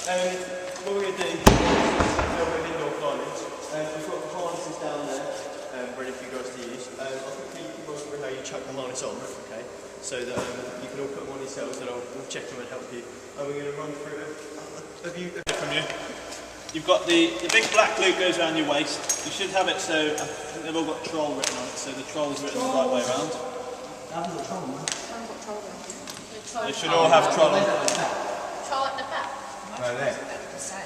What we're going to do is a little bit of indoor climbing. We've got the harnesses down there, ready for you guys to use. I'll quickly go through how you chuck the harness on, okay? So that you can all put them on yourselves and we'll check them and help you. And we're going to run through a view from you. You've got the big black loop goes around your waist. You should have it so, I think they've all got troll written on it, so the troll is written the right way around. They should all have troll on. Troll at the back? Right there.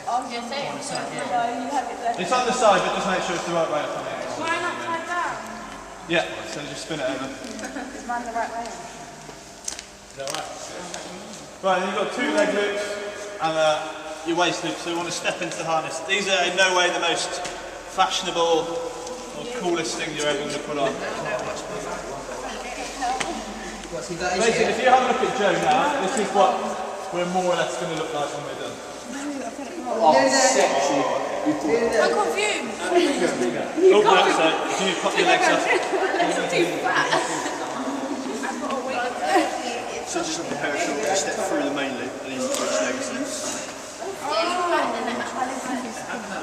I'm just saying. No, you have it there. It's on the side, but just make sure it's the right way up on it. Why not upside down? Yeah, so just spin it over. Is mine the right way? Is that right? Right, then you've got two leg loops and your waist loop, so you want to step into the harness. These are in no way the most fashionable or coolest thing you're ever going to put on. Basically, if you have a look at Joe now, this is what we're more or less going to look like when we're done. Oh, sexy. I'm confused. Oh, no, so can you pop your legs up? It's too fat. So just on the parachute, just step through the main loop and then you switch legs.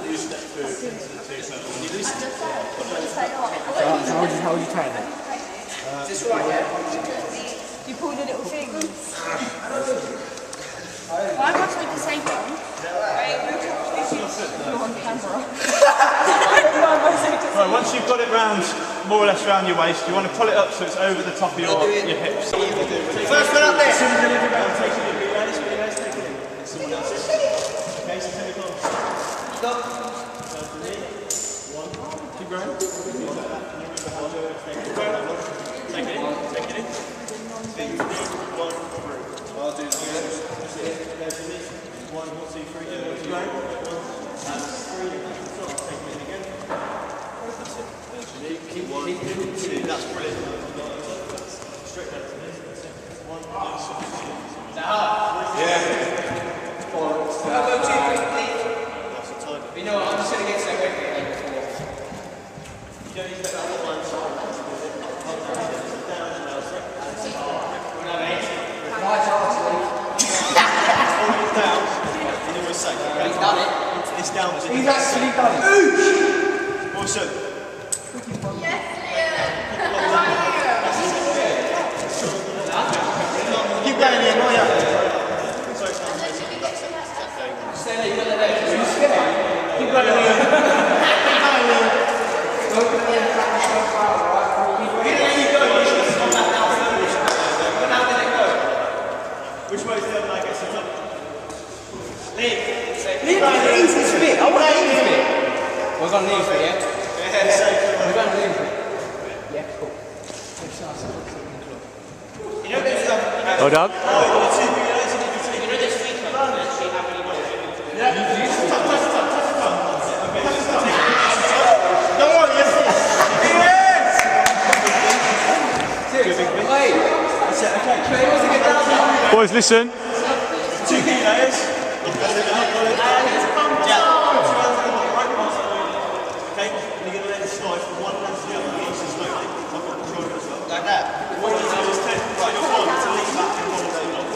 You step through into the two circles. You listen. How would you tie that? Just right here. You pull the little things. Why must we disable them? You're on camera. Right, once you've got it round, more or less around your waist, you want to pull it up so it's over the top of your hips. First one up there. As soon as you leave it round, take it in. Realize, take it in. Someone else. Okay, so take it on. Stop. One. Keep going. Take it in. Take it in. One, three. I'll do that. One, two, three. Keep going. Three. Take it in again. That's it. Keep one, two. That's brilliant. Straight down to this. One, two. Yeah. That's the time. You know what, I'm just going to get so quickly. You don't need to let that one side. Down, and then we're safe. Okay? He's done it. It's down. He's actually done it. Awesome. Yes, Keep going, Ian. Oh, yeah. Stay there, you've got the legs. Keep going, Ian. Which way is the other leg? Gets the top. Lean. Lean on the easy spit. I want an easy spit. We're going to lean for it, yeah? We're going to lean for it. Yeah, cool. Oh, Doug? Boys, listen. 2 kilos. Okay, and you're going to let it slide from one hand to the other, nice and slowly. I've got control as well. Like that. What you do is take right your arm to lean back and hold it on.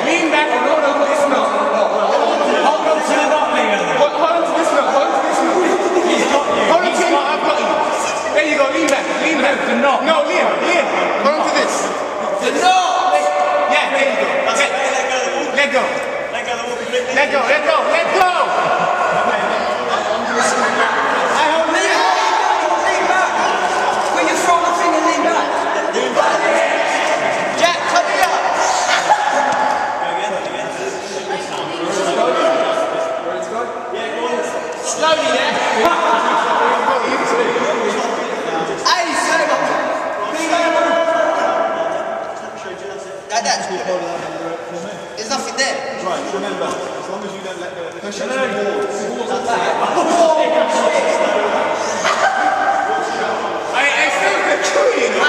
Lean back and hold on to this knot. Hold on to the knot, Liam. Hold on to this knot. Hold on to this knot. He's got you. Hold on to the knot. I've got you. There you go. Lean back. Lean back. The knot. No, Liam. Hold on to this. The knot. Yeah, there you go. Let go. Let go of the walking bit. Let go. Let go. Let go. Lean back. When you throw the thing and lean back. Jack, come here. Slowly there. Hey, that's good. There's nothing there. Right, remember, as long as you don't let go of the pressure. I still got a queue, you know.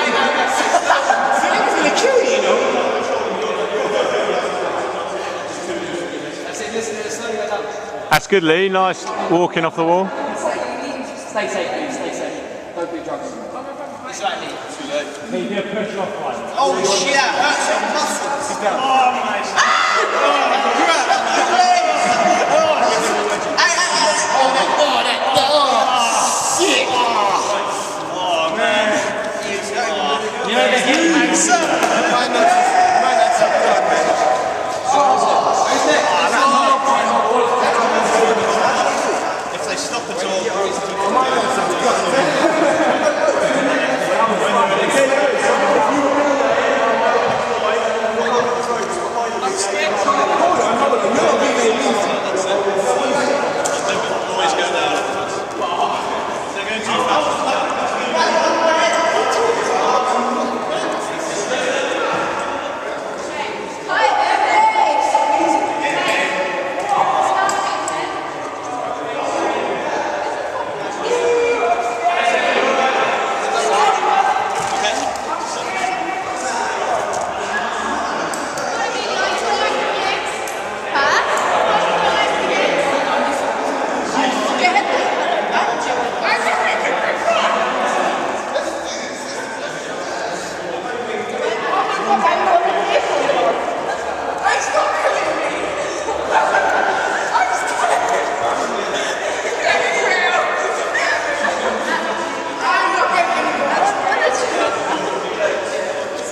Still a queue, you know. That's it, listen to the slowly go down. That's good, Lee. Nice walking off the wall. Stay safe, please, stay safe. Don't do drugs. It's right, Lee. Lee, you push off one. Oh shit, that hurts your muscles. Oh, nice. If they stop at all, always go down. They're going too fast.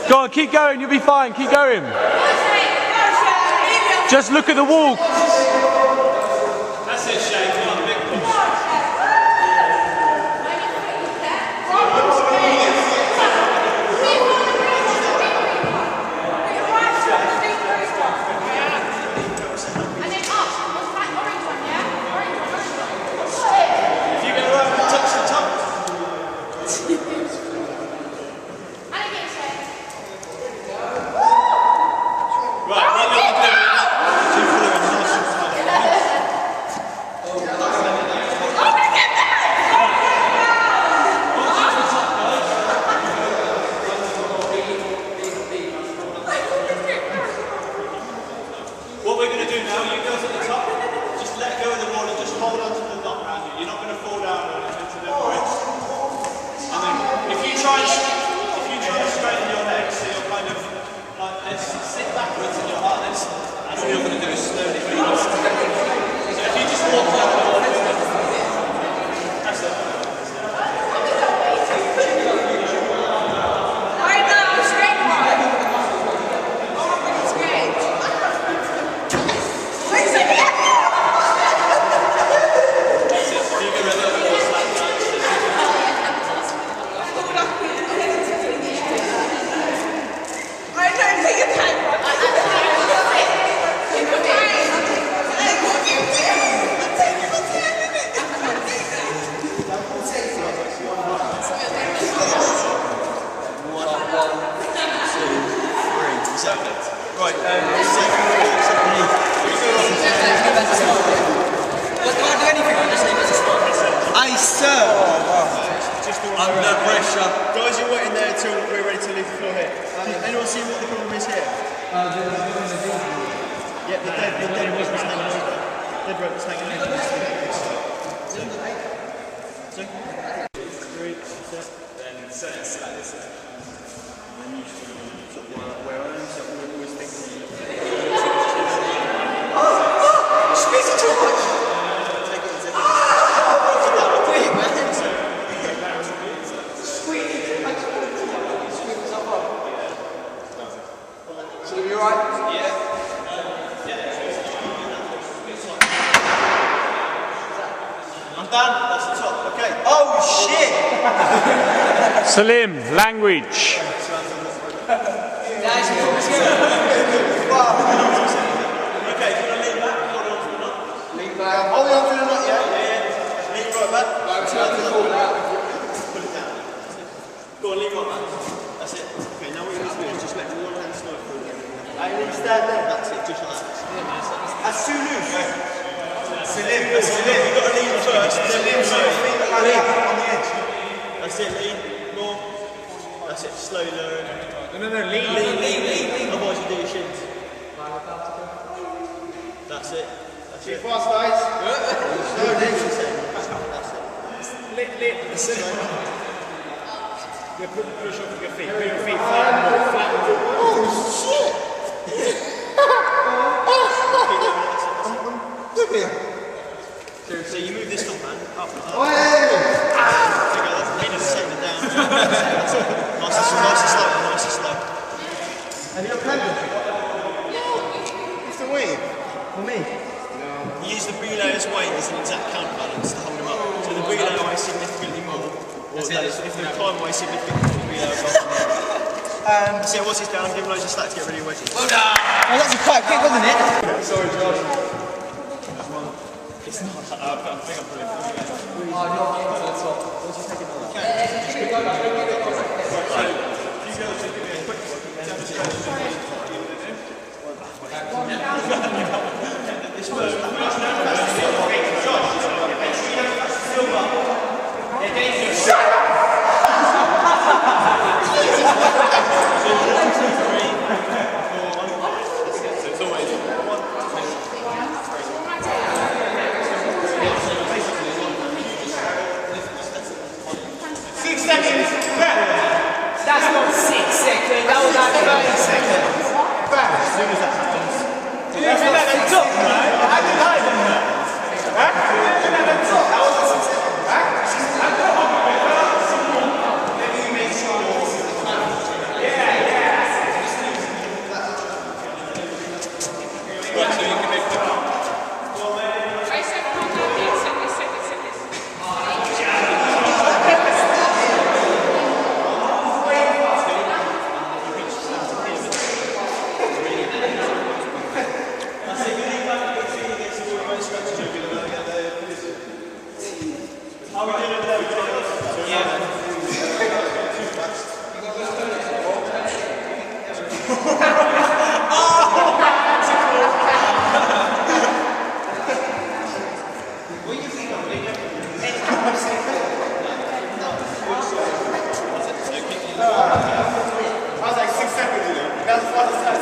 Go on, keep going, you'll be fine, keep going. Just look at the wall. That's it, Shane. Come on, big push. If you go right and touch the top. Right, what you're doing. What we're going to do now, you girls at the top, just let go of the wall and just hold on to the knot around you. You're not going to fall down or anything to the bridge. And then if you try and straighten your legs, so you're kind of like this, sit backwards in your harness, and all you're going to do is slowly release. So if you just walk down the wall, that's it. Right, Aye, sir! Under pressure. Guys, you're waiting there until we're ready to leave the floor here. Anyone see what the problem is here? Yeah, the dead rope was hanging over. Dead rope was hanging over. So, 3, set. Then set it like this. And then you sort of where I am, so we're always thinking. Squeeze it too much! Take it easy. Quick, man! Squeeze it. Squeeze it up. So you alright? Yeah. I'm done. That's the top. Okay. Oh shit! Salim, language. Okay, do you want to lean back? Hold on to the knot. Lean back. Hold on to the knot, yeah? Yeah. Lean right back. Right, so pull it out. Pull it down. Go on, lean right back. That's it. Okay, now what you need to do is just let one hand slide through. I need to stand there. That's it, just like that. That's too loose. Salim, you've got to lean first. Then lean feet on the edge. That's it, lean. More. That's it, slowly lower. No, lean. Otherwise you do your shins. That's it. That's it. Fast, guys. Slowly. That's it. That's it. You put the push off with your feet. Put your feet flat. Oh shit! So you move this foot, man, up, up. There you go, that's me just setting it down. Nice and slow, nice and slow. Have you got pendant? What's the weight? For me? You use the relayer's weight as an exact counterbalance to hold him up. So the relayer weighs significantly more. Or if the climb weighs significantly more, the relayer goes up. So once he's down, give him loads of slack to get rid of your wedges. Well done! Oh, that's quite quick, wasn't it? Sorry, Josh. It's not that. I think I'm putting it. Oh, no, that's all. Once you take another. Right. You go to give me a quick demonstration. This was That's not 6 seconds, that was like 30 seconds. as soon as that happens. That's not 6 seconds. I did higher than that. That wasn't 6 seconds. Right, so you can make the I was like 6 seconds, you know. That was the fastest time.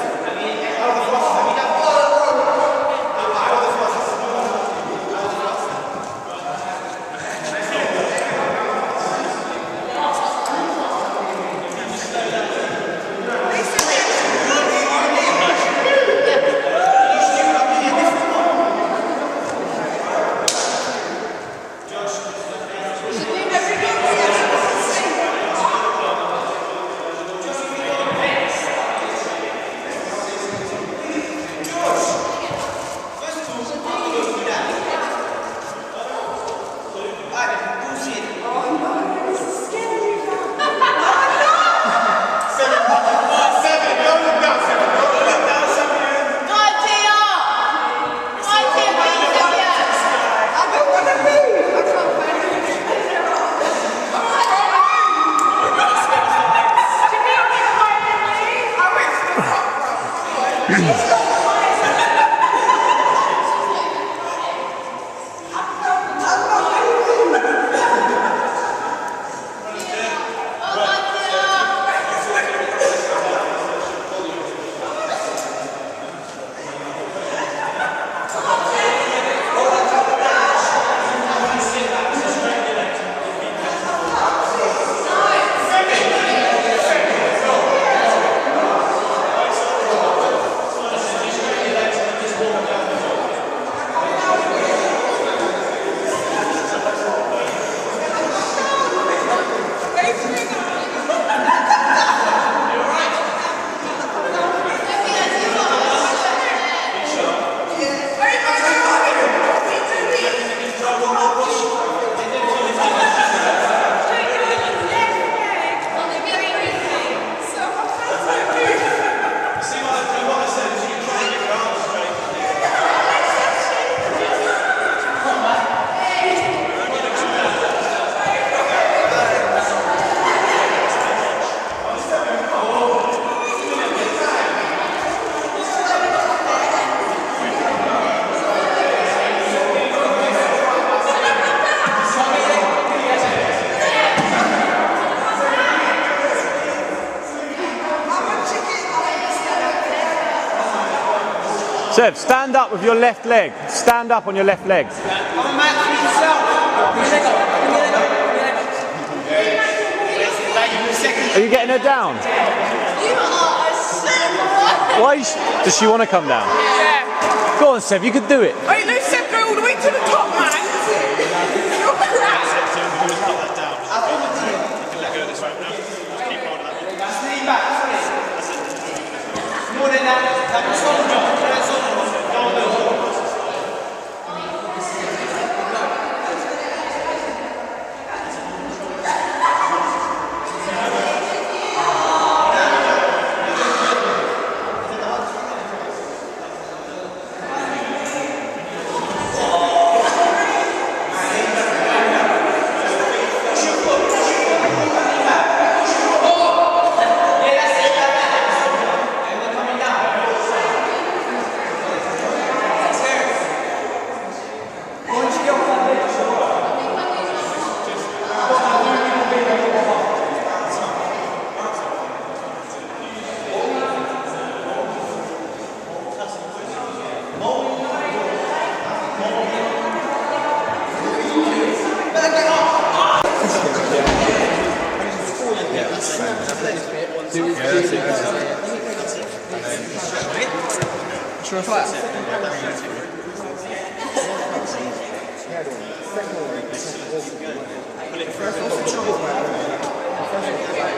Seb, stand up with your left leg. Stand up on your left leg. Are you getting her down? You are a super. Why? Does she want to come down? Yeah. Go on, Seb, you could do it. Wait, no, Seb, go all the way to the top, man. Sure as that.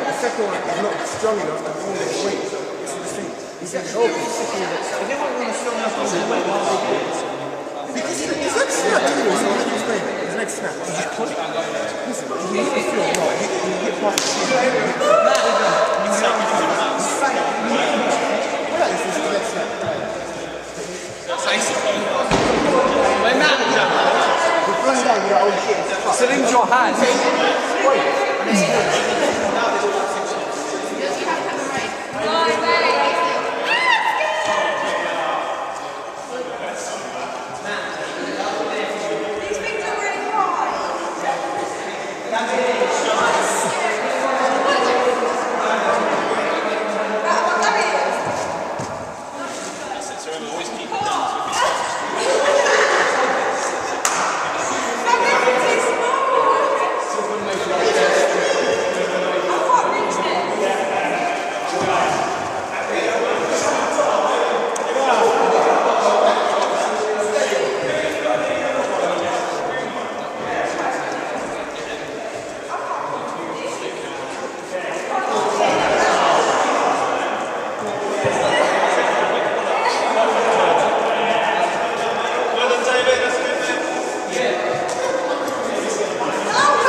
The second one is not strong enough to hold his weight. He's like, oh, because his leg snap, his leg snap. He just pulled it. Listen, he didn't feel right. He hit past the shoe. This is his leg snap. We're throwing down with our own shit. Syringe your hand.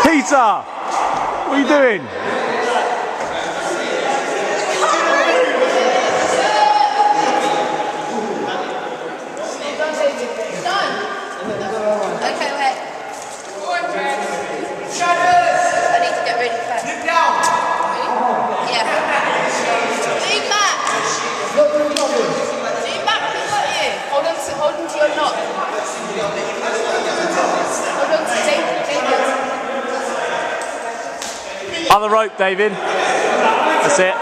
Peter, what are you doing? Okay, wait. I need to get ready first. Look down. Yeah. Lean back. Lean back, look at you. Hold on to your knot. Hold on to David. Other rope, David. That's it.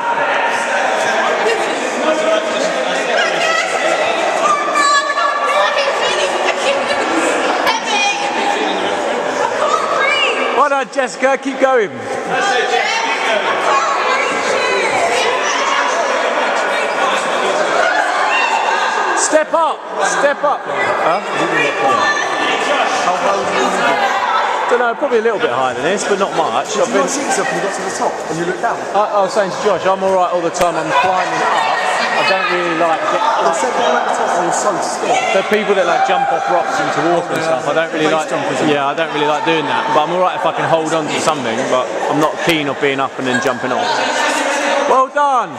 Well done, Jessica. Keep going. Step up. Step up. Don't know, probably a little bit higher than this, but not much. I've been. Seats up and you got to the top and you look down. I was saying to Josh, I'm alright all the time. I'm climbing up. I don't really like I said they're at the top and you're so scared. the people that like jump off rocks into water and stuff. I don't really like. Yeah, I don't really like doing that. But I'm alright if I can hold on to something. But I'm not keen on being up and then jumping off. Well done.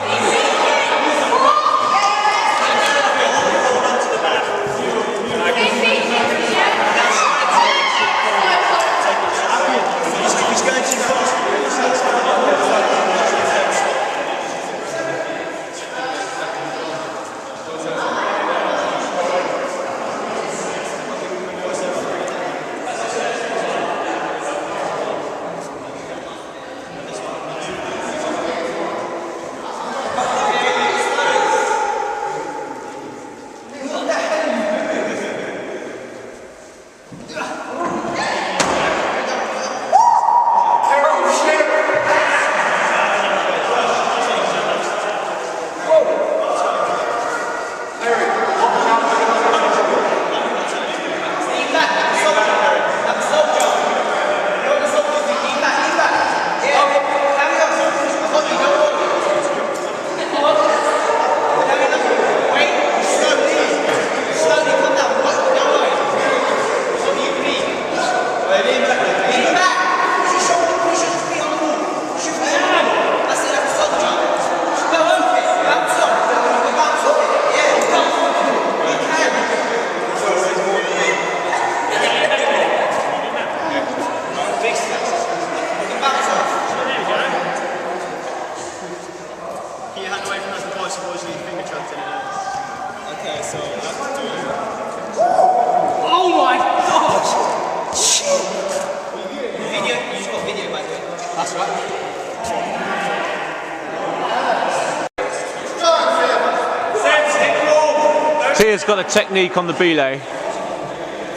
Tia's got a technique on the belay.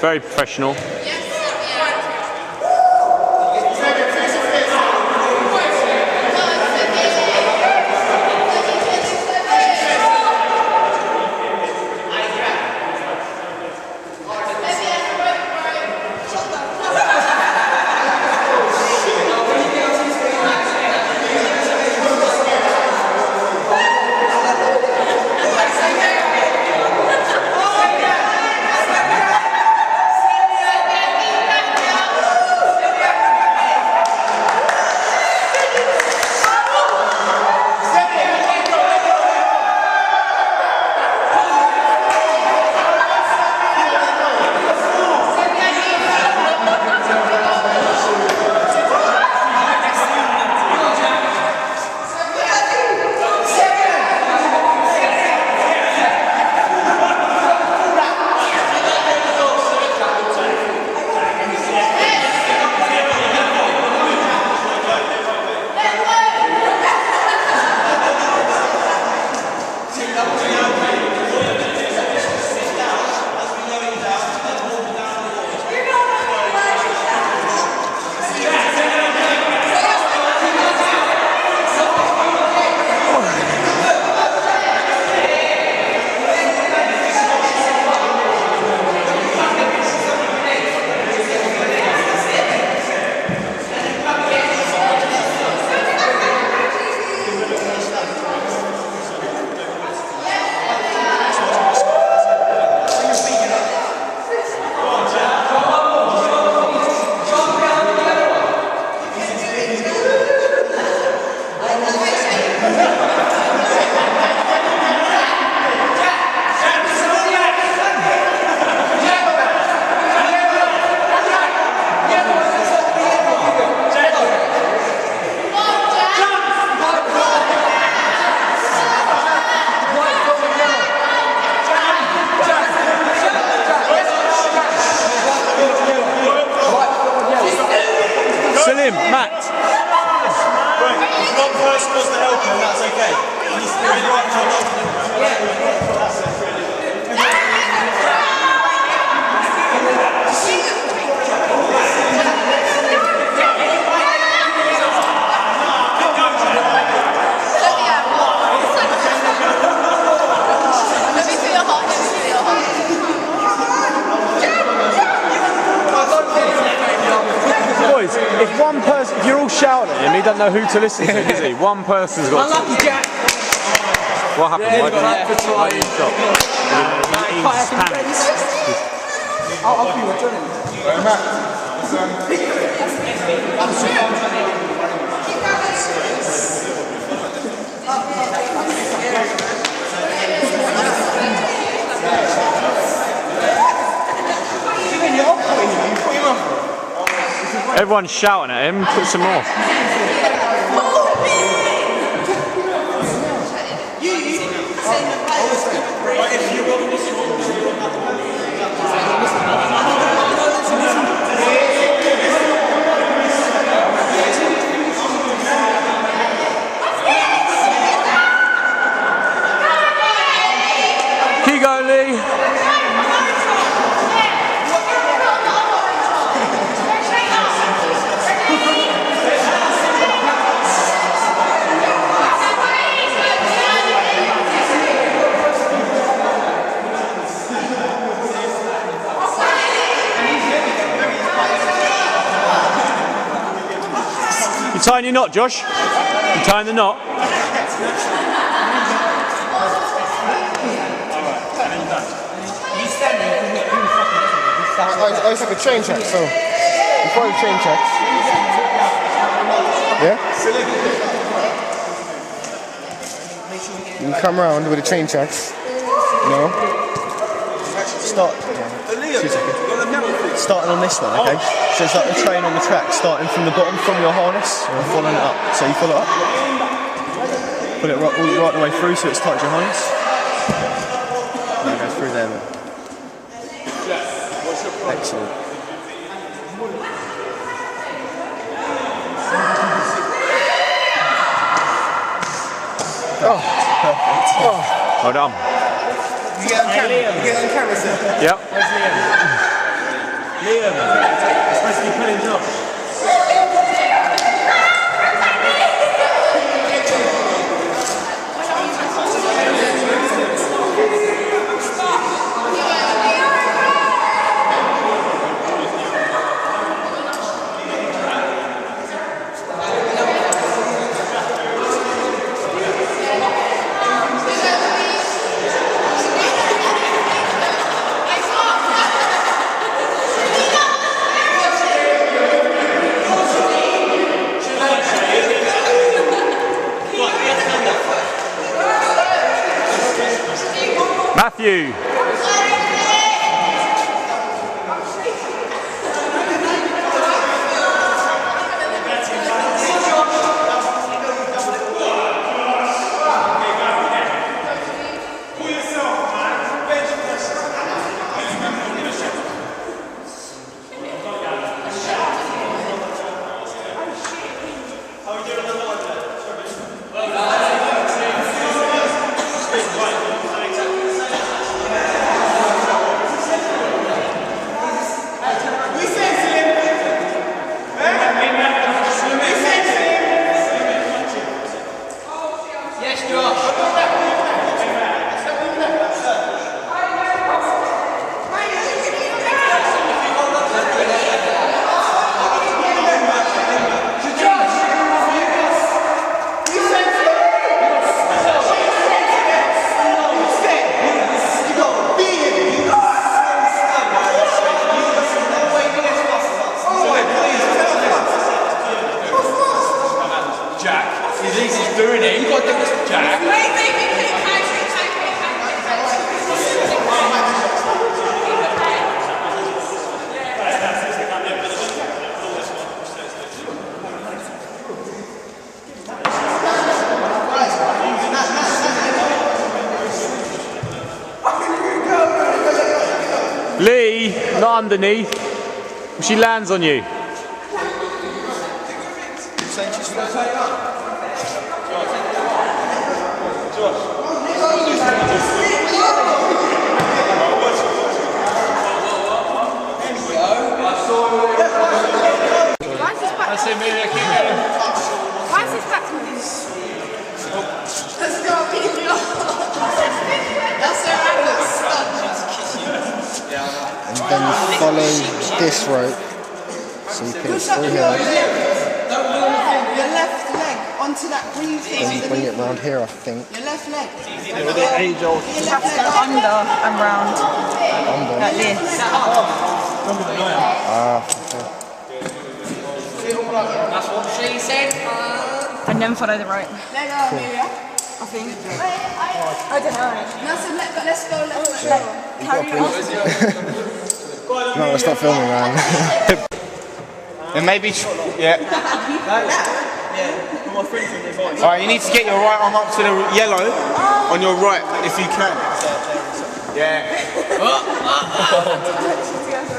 Very professional. Boys, if one person, if you're all shouting at him, he doesn't know who to listen to, does he? One person's got to. Unlucky Jack. What happened? Yeah, Why did you stop? Kayaking friends. I'll be with Johnny. Everyone's shouting at him, put some more. Keep going, Lee. You tying your knot, Josh? You tying the knot? It's like a chain check, so before the chain checks, yeah, you come around with the chain checks, start, 2 seconds, starting on this one, okay, so it's like the train on the track, starting from the bottom, from your harness, and following it up, so you follow it up, put it right the way through so it's touched your harness, and it goes through there, mate. Excellent. Oh, perfect. Oh. Well done. You get on camera? You get on camera, sir? Yep. Where's Liam? Liam. It's supposed to be pulling Josh. Matthew. Lee, not underneath. If she lands on you. Why is this back? That's it, Amelia, keep going. Why is this back to me? That's not me. That's their angle. And then you follow this rope. So you put it through here. Your left leg onto that green thing. Then you bring it round here, I think. Your left leg. With the age old. Your left leg under and round. Under. Like this. Ah, okay. That's what she said. And then follow the rope. No, Amelia. I think. I don't know. No, so let's go. Let's go. Carry on. No, let's stop filming, man. And maybe, yeah. Alright, you need to get your right arm up to the yellow on your right, if you can. Yeah.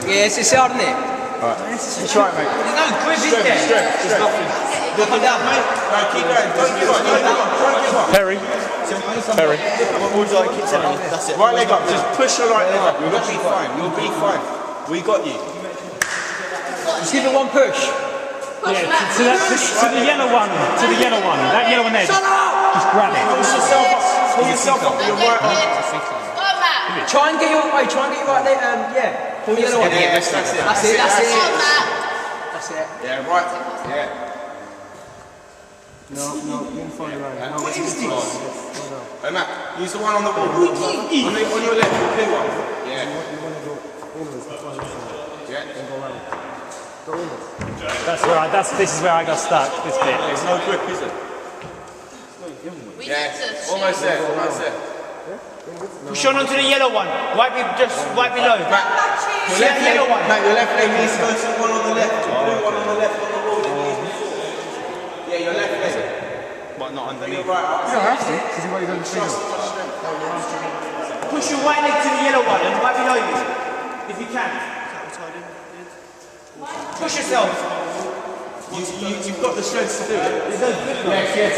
Yeah, it's hard, isn't it? That's right, mate. There's no grip, is there? Strength. Look down, mate. No, keep going. Don't give up. Don't give up. Perry. Perry. What would you like keep telling me? That's it. Right leg up. Just push your right leg up. You'll be fine. You'll be fine. We got you. Just give it one push. Yeah, to the yellow one. To the yellow one. That yellow one there. Just grab it. Pull yourself up with your right arm. Go on, Matt. Try and get your right leg. Yeah. Pull the yellow one. Yeah, that's it. That's it. That's Go on, it. Matt. That's it. Yeah, right. Yeah. What is this? Hey, Matt, use the one on the wall. On your left, the big one. Yeah. That's where this is where I got stuck. This bit. There's no grip, is it? We Yeah. need to Almost there. Almost there. Push on onto the yellow one. Right below. Matt, your left leg. Matt, your left leg needs to go to the one on the left. The blue one on the left on the wall. Yeah, your left leg. But not underneath. Right up. You don't have to, because you've already done the finger. Push your right leg to the yellow one and right below you, if you can. Push yourself. You've got the strength to do it. Yes.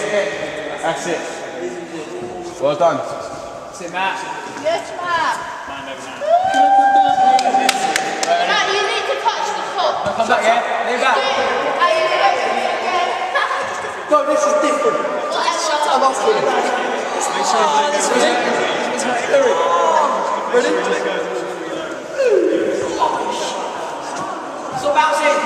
That's it. Well done. That's it, Matt. Yes, Matt. Matt, you need to touch the top. Come back, yeah? Lean back. No, this is different. Shut up. So bounce in.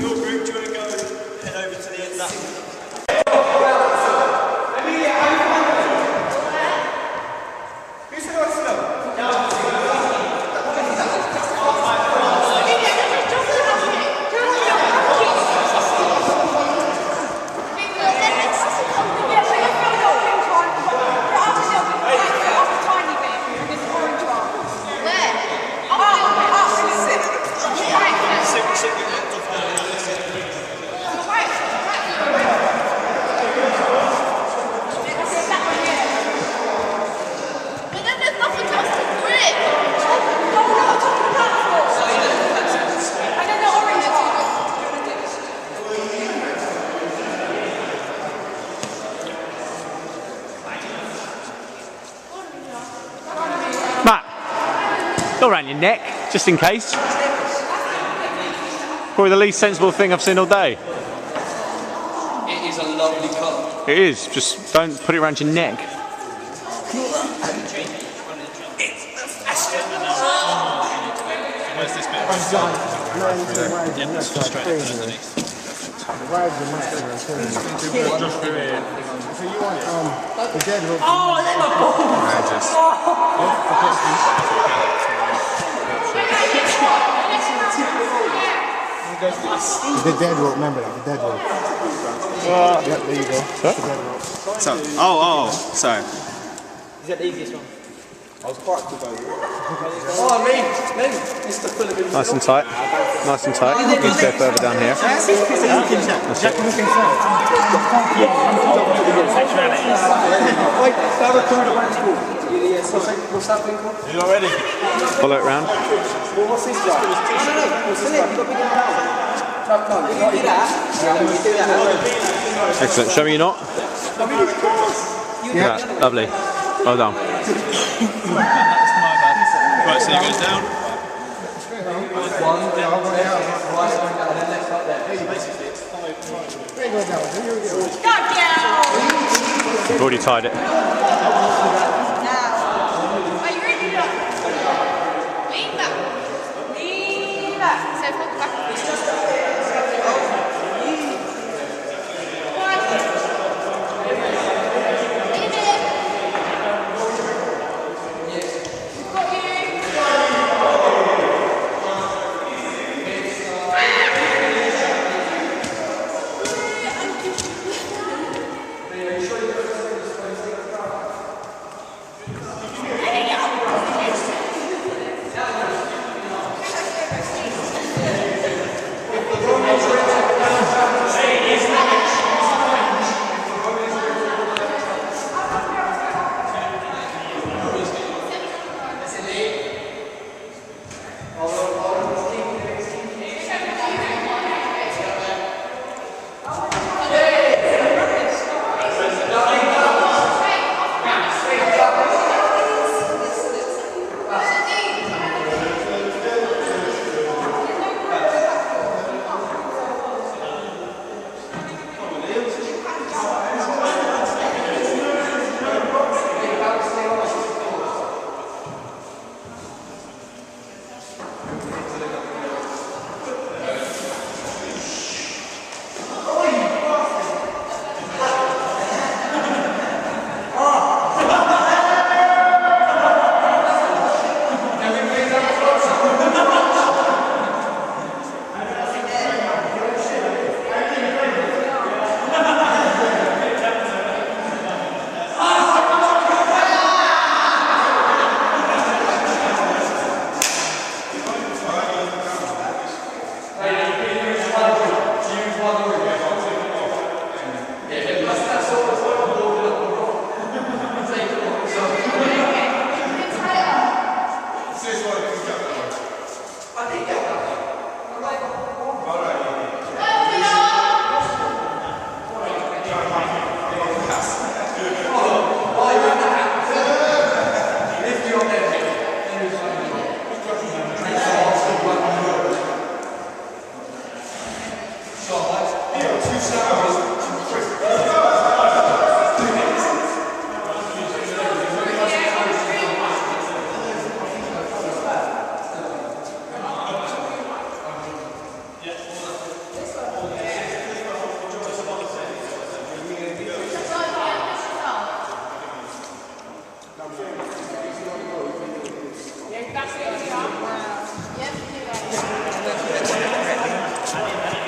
Your group, do you want to go head over to the end of that? But then there's nothing else to grip. Matt, go around your neck, just in case. Probably the least sensible thing I've seen all day. It is a lovely colour. It is, just don't put it around your neck. Oh, let my ball. The dead rope, remember that, the dead rope. Yep, there you go. That's the dead rope. So, sorry. Is that the easiest one? I was quite good over Oh, Lee. Mr. Full of it. Nice and tight. Nice and tight. Need to go further down here. That's it. What's that thing called? You not ready? Follow it round. Well, what's this like? No. What's in it? You've got to bring it down. You do that. You do that. Excellent. Show me your knot. Yeah. Lovely. Well done. Right, so it goes down. We've already tied it. Are you ready? Lean back. Lean back. So hold the back of the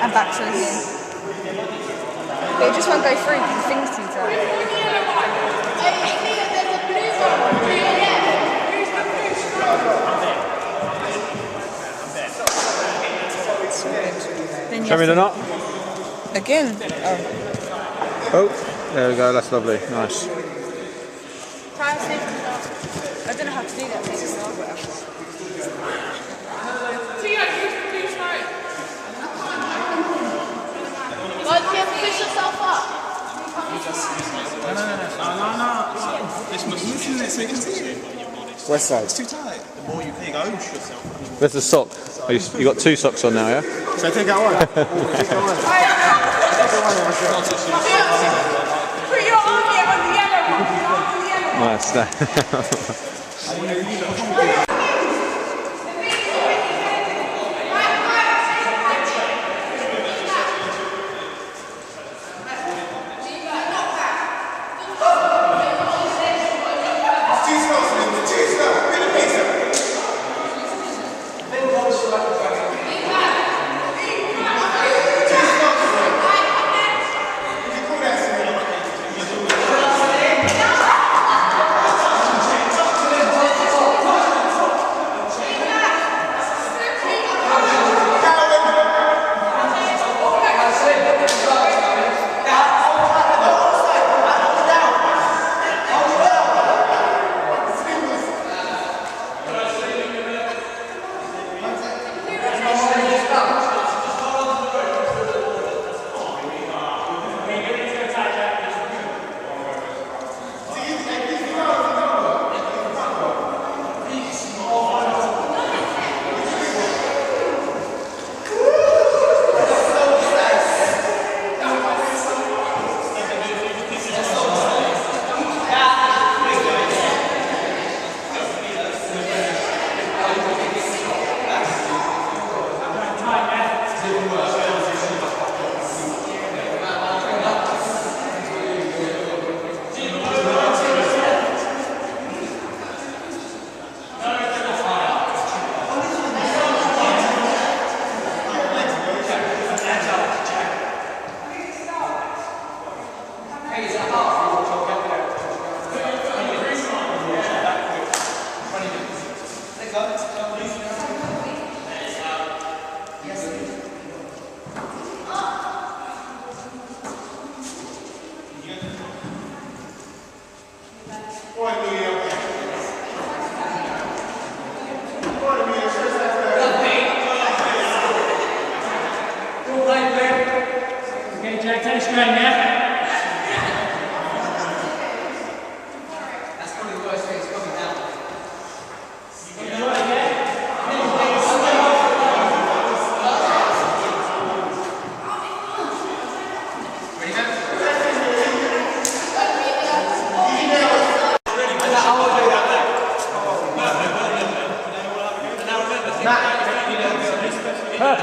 And back to again. But it just won't go through because the thing's too tight. Show me the knot. Again? Oh, there we go. That's lovely. Nice. I don't know how to do that thing. Well, you have to push yourself up. No. This must be so you can see it on your body. West side. It's too tight. The more you push yourself. There's the sock. Oh, you got two socks on now, yeah? So take out one. Put your arm here on the yellow one. Your arm on the yellow one. Nice.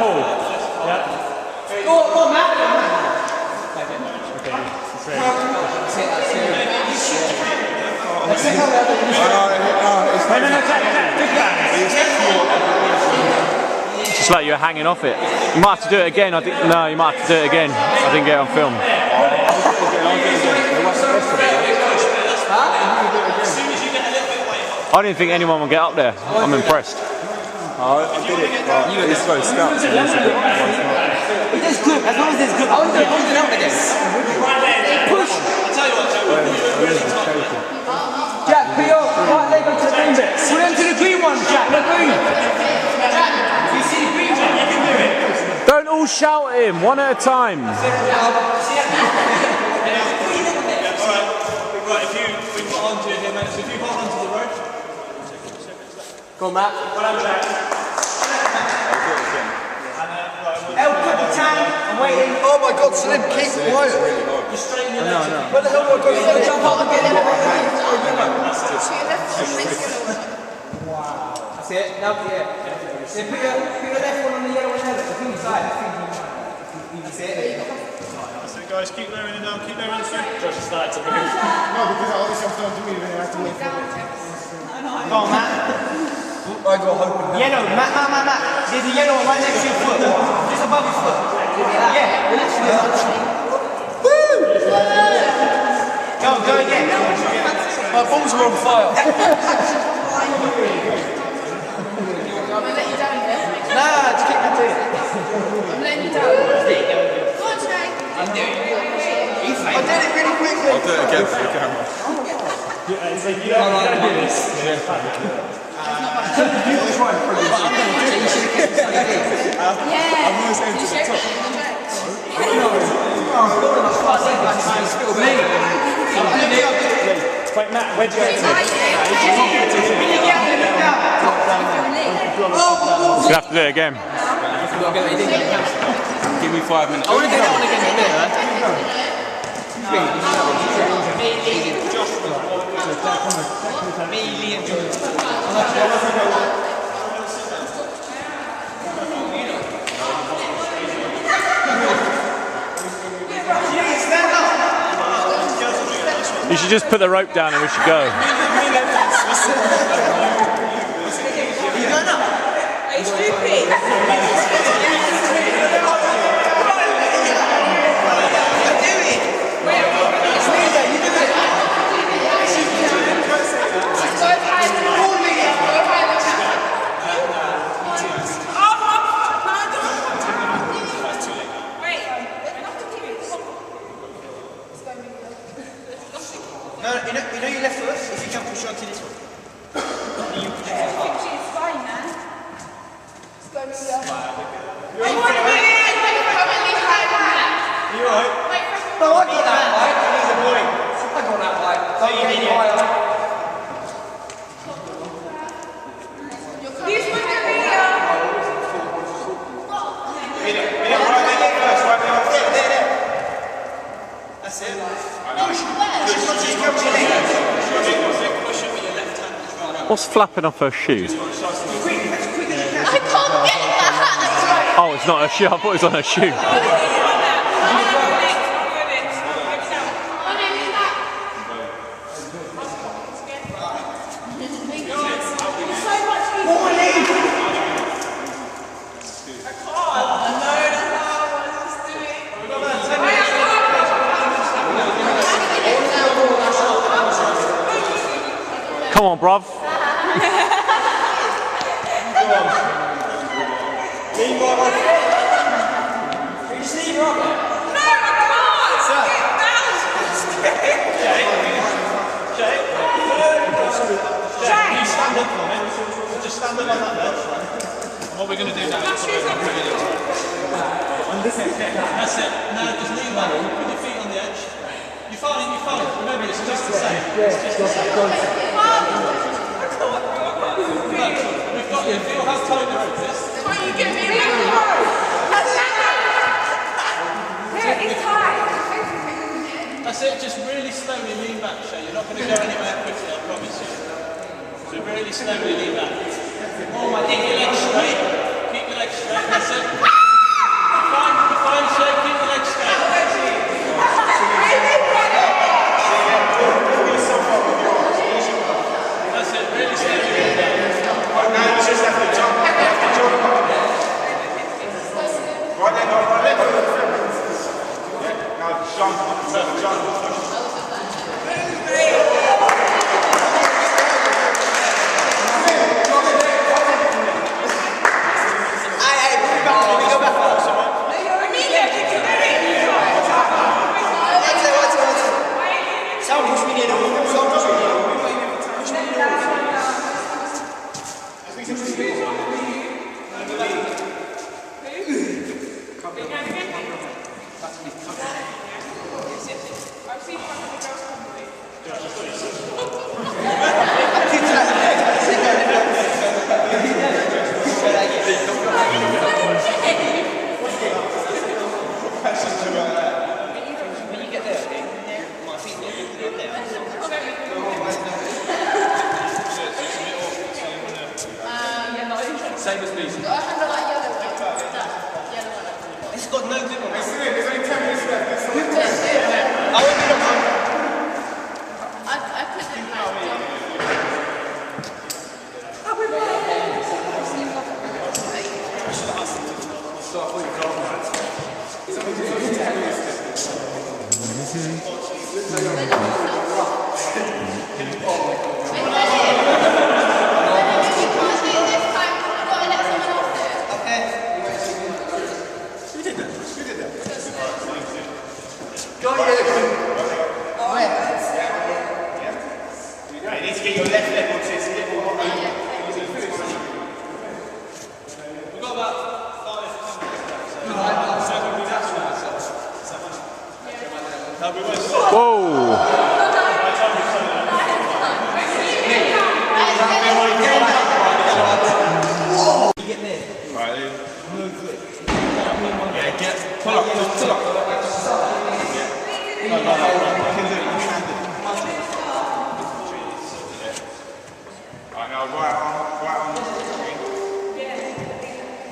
pull. Yeah. Go on, Matt. It's just like you're hanging off it. You might have to do it again. I think no, you might have to do it again. I didn't get it on film. I didn't think anyone would get up there. I'm impressed. I did it, but it's very scouts and it's a bit more smart. It is good, as long as it's good. I was going to hold it up again. Push! I'll tell you what, Joe, Jack, put your right leg onto the green bit. Put it onto the green one, Jack, the green. Jack, you see the green one, you can do it. Don't all shout at him, one at a time. Right, if you put onto it here, mate, so if you hold onto the rope. Go on, Matt. Well done, Jack. Help put the tank. I'm waiting. Oh my God, Slim, keep quiet. You straighten your legs. No. Where the hell do I go? Jump up and get it. That's it. Now, yeah. Then put your left one on the yellow one there. The thing side. You see it? So guys, keep lowering it down, keep lowering it down. Josh has started to move. No, because all this stuff done to me, then I have to wait for it. Go on, Matt. I got hope. Yellow, Matt. There's a yellow one right next to your foot. Just above your foot. Yeah, literally. Woo! Go again. My balls are on fire. I'm gonna let you down there. Nah, just keep it. I'm letting you down. Go on, Trey. I did it really quickly. I'll do it again for the camera. It's like, you don't do this. Wait, Matt, where'd you go to? You're gonna have to do it again. Give me 5 minutes. I want to get that one again in a You should just put the rope down and we should go. Are you stupid? No, you know your left foot? If you jump, push onto this one. It's fine, man. It's going to be You alright? No, I got that right. He's a boy. I got that right. Don't get me higher. This one's the video. That's it. What's flapping off her shoe? I can't get that. Oh, it's not her shoe. I thought it was on her shoe. Come on, bruv. Just stand up on that bed. What we're going to do now is that's it. Now just lean back. Put your feet on the edge. You're fine. Remember, it's just the same. It's just the same. We've got you. Feel how tight the rope is. Why you give me a Here, it's tight. That's it. Just really slowly lean back, Shay. You're not going to go anywhere quickly, I promise you. So really slowly lean back. Keep your legs straight. That's it. Same as me. Got a handle like yellow one. That yellow one. It's got no grip on it. There's only 10 minutes left. I couldn't You need to get your left leg onto it to get more hot. We've got about 5 minutes. Whoa! Pull up. Alright, now right arm on the green.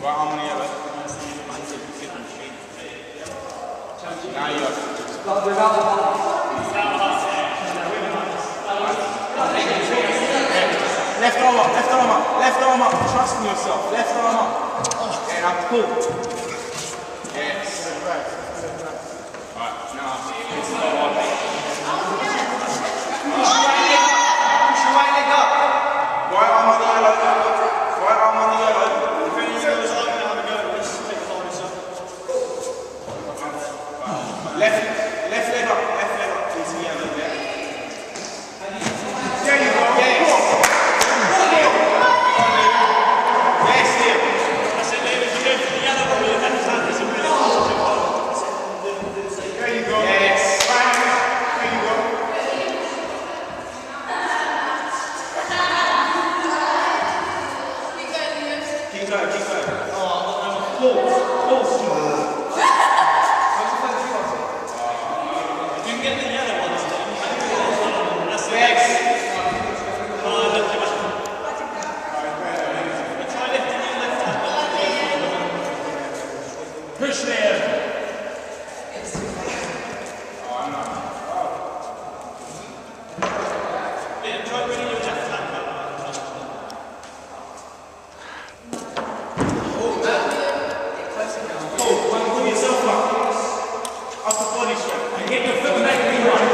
Right arm on the yellow. Now you left arm up, trust in yourself, left arm up. And now pull. Yes. Alright, now push your right leg up. Right arm on the yellow. Right arm on the yellow. If any of you guys are going to have a go, let's take the harness off. Left leg up into the yellow. There you go. Yes. Yes, Liam. That's it, Liam. If you go for the yellow one with your left hand, it's a really positive one. There you go. Yes. There you go. Keep going. Pulse. You can get the yellow ones done. That's the Yes. lift your back. Try lifting your left hand. Push there. Liam, try bringing your left hand back. Pull yourself up. Upper body strength. Get your foot back in one.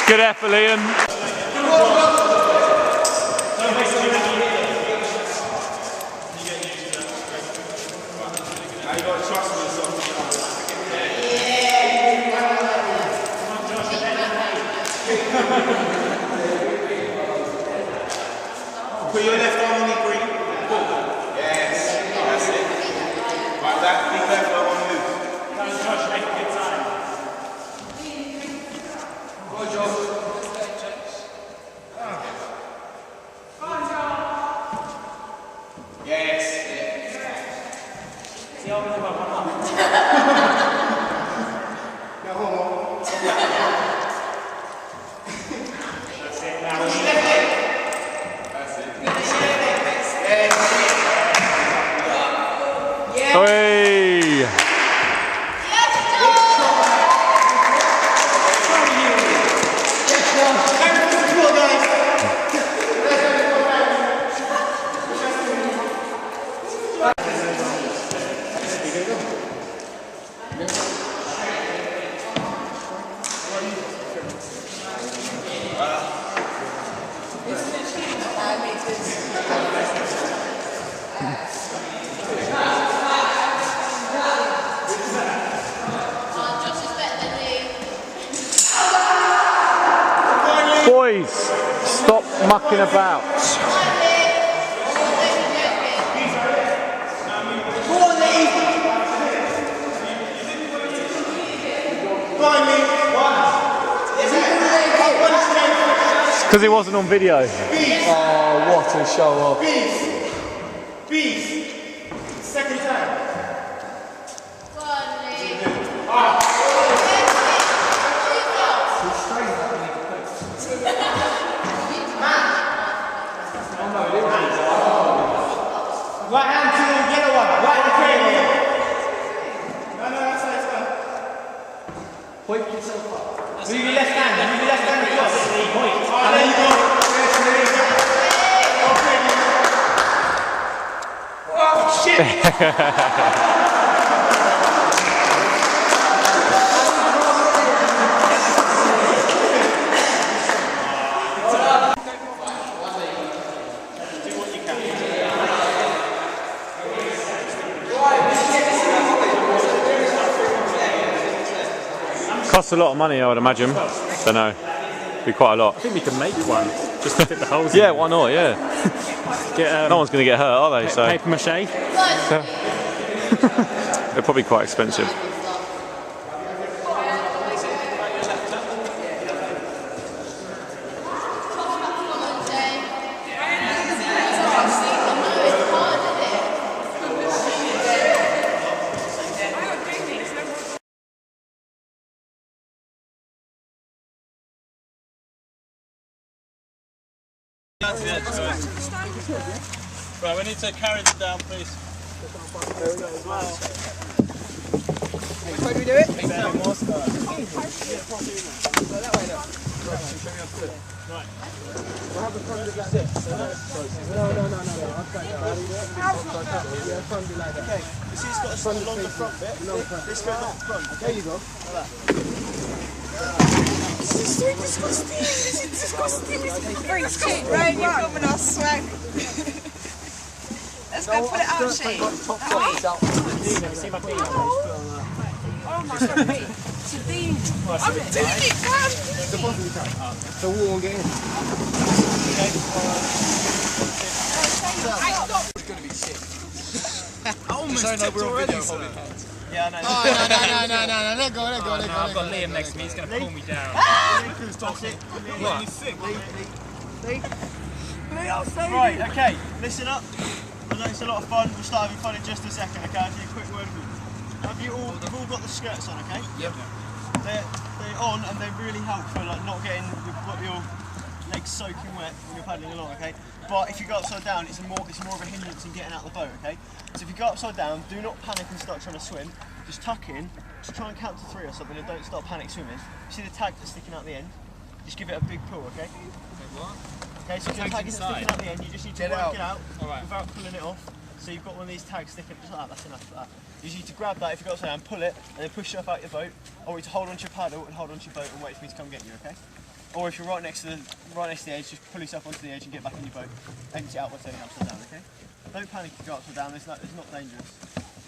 Good effort, Liam. Now you got to trust in yourself. Put your left arm on the green. Yes, that's it. Like that, big left arm on loose. Josh, make a good time. Yes. See how we one up. That's it. Now. Boys, stop mucking about. Because he wasn't on video. Oh, what a show off. Beast. Second time. Right hand to the yellow one. Right hand. No, that's fine. Point yourself up. Move your left hand. Move your left hand across. Oh, there you go. Oh, shit. Costs a lot of money, I would imagine. Don't know. Be quite a lot. I think we can make one just to fit the holes. Yeah, why not? Yeah. Get, no one's going to get hurt, are they? So paper mache. they're probably quite expensive. Right, we need to carry them down, please. Which way do we do it? Okay, you see it's got a longer front bit? This goes up the front. There you go. This is so disgusting. This is disgusting. Right, you're filming us, swag. Let's go put it out, Shane. See my feet. Oh my god, wait. Sabine. I'm doing it, man. So we won't get in. It's going to be sick. I almost tipped already, sir. Yeah, I know. Oh, no. Let go. I've got Liam next to me. He's going to pull me down. Stop it. What? You sick? Right, okay, listen up. I know it's a lot of fun. We'll start having fun in just a second, okay? I'll do a quick word with you. You've all got the skirts on, okay? Yep. They're on and they really help for like not getting your legs soaking wet when you're paddling along, okay? But if you go upside down, it's more of a hindrance in getting out of the boat, okay? So if you go upside down, do not panic and start trying to swim. Just tuck in, just try and count to 3 or something, and don't start panic swimming. You see the tag that's sticking out the end? Just give it a big pull, okay? Okay, so if the tag isn't sticking out the end, you just need to work it out without pulling it off. So you've got one of these tags sticking just like that, that's enough for that. You just need to grab that if you go upside down, pull it, and then push yourself out your boat. I want you to hold onto your paddle and hold onto your boat and wait for me to come get you, okay? Or if you're right next to the edge, just pull yourself onto the edge and get back in your boat. Empty it out by turning upside down, okay? Don't panic if you go upside down, it's not dangerous.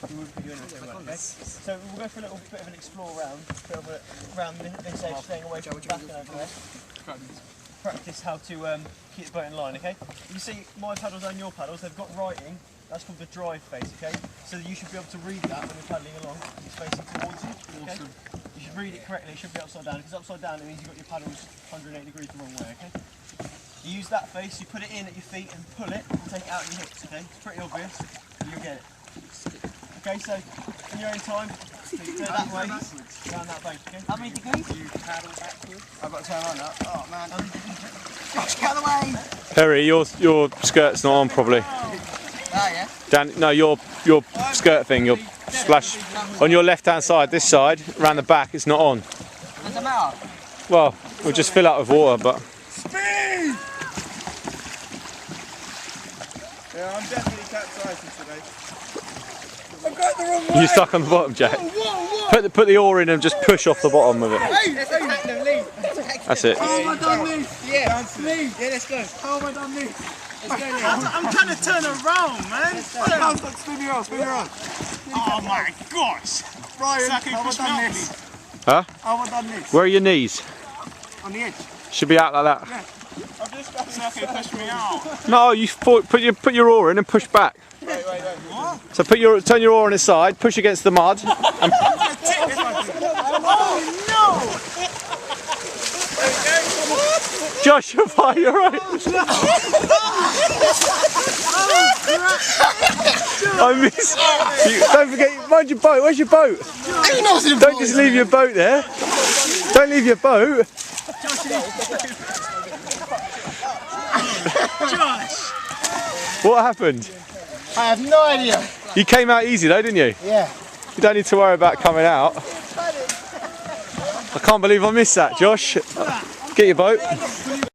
We wouldn't put you anywhere, okay? So we'll go for a little bit of an explore round, around this edge, staying away from the back and over there. Practice how to keep the boat in line, okay? You see my paddles and your paddles, they've got writing. That's called the drive face, okay? So you should be able to read that when you're paddling along. It's facing towards you, okay? Awesome. You should read it correctly, it should be upside down. Because upside down it means you've got your paddles 180 degrees the wrong way, okay? You use that face, you put it in at your feet and pull it and take it out of your hips, okay? It's pretty obvious, you'll get it. Okay, so in your own time, so you go that way, around that bank, okay? How many degrees? You paddle backwards. I've got to turn around now. Oh man. Gosh, get out of the way. Harry, your skirt's not on properly. Yeah. Dan, no, your skirt thing, your splash on your left-hand side. This side, around the back, it's not on. Does it matter? Well, we'll just fill up with water, but. Speed! Yeah, I'm definitely capsizing today. I got the wrong way. You stuck on the bottom, Jack. Put the oar in and just push off the bottom of it. Let's attack them, lead. That's it. How have I done this? Yeah, lead. Yeah, let's go. How have I done this? Let's go, lead. I'm trying to turn around, man. Spin me around. Oh my gosh. Brian, how have I done this? Huh? How have I done this? Where are your knees? On the edge. Should be out like that. I'm just fucking push me out. No, you put your oar in and push back. Wait. What? So turn your oar on its side, push against the mud. And Josh, you're fine, you're right. I miss. Don't forget, mind your boat. Where's your boat? Don't just leave your boat there. Don't leave your boat. Josh! What happened? I have no idea. You came out easy though, didn't you? Yeah. You don't need to worry about coming out. I can't believe I missed that, Josh. Get your boat.